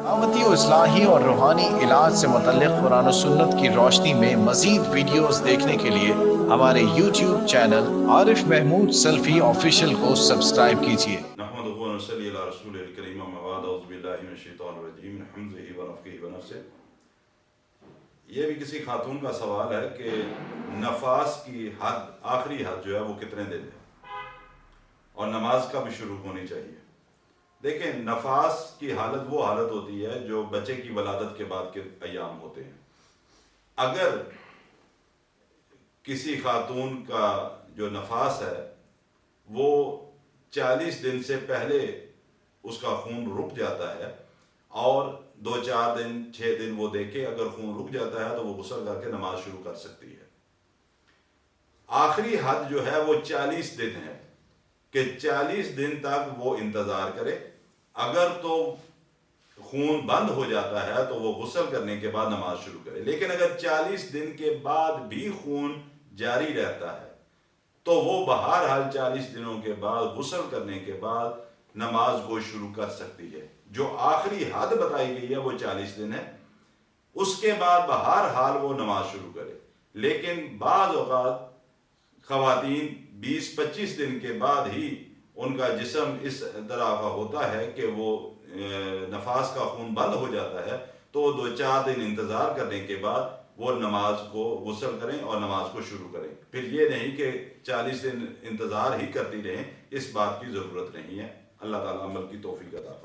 دعوتی و اصلاحی اور روحانی علاج سے متعلق قرآن و سنت کی روشنی میں مزید ویڈیوز دیکھنے کے لیے ہمارے یوٹیوب چینل عارف محمود سلفی آفیشیل کو سبسکرائب کیجیے۔ نحمدہ و نصلی علی رسول الکریم، اما بعد، اعوذ باللہ من الشیطان الرجیم، من حمزہ ونفخہ ونفثہ۔ یہ بھی کسی خاتون کا سوال ہے کہ نفاس کی حد، آخری حد جو ہے وہ کتنے دن ہے اور نماز کب شروع ہونی چاہیے؟ دیکھیں، نفاس کی حالت وہ حالت ہوتی ہے جو بچے کی ولادت کے بعد کے ایام ہوتے ہیں۔ اگر کسی خاتون کا جو نفاس ہے وہ 40 دن سے پہلے اس کا خون رک جاتا ہے اور 2-4 دن 6 دن وہ دیکھے، اگر خون رک جاتا ہے تو وہ غسل کر کے نماز شروع کر سکتی ہے۔ آخری حد جو ہے وہ 40 دن ہے کہ 40 دن تک وہ انتظار کرے۔ اگر تو خون بند ہو جاتا ہے تو وہ غسل کرنے کے بعد نماز شروع کرے، لیکن اگر 40 دن کے بعد بھی خون جاری رہتا ہے تو وہ بہرحال 40 دنوں کے بعد غسل کرنے کے بعد نماز کو شروع کر سکتی ہے۔ جو آخری حد بتائی گئی ہے وہ 40 دن ہے، اس کے بعد بہرحال وہ نماز شروع کرے۔ لیکن بعض اوقات خواتین 20-25 دن کے بعد ہی ان کا جسم اس طرح کا ہوتا ہے کہ وہ نفاس کا خون بند ہو جاتا ہے، تو 2-4 دن انتظار کرنے کے بعد وہ نماز کو غسل کریں اور نماز کو شروع کریں۔ پھر یہ نہیں کہ 40 دن انتظار ہی کرتی رہیں، اس بات کی ضرورت نہیں ہے۔ اللہ تعالیٰ عمل کی توفیق عطا فرمائے۔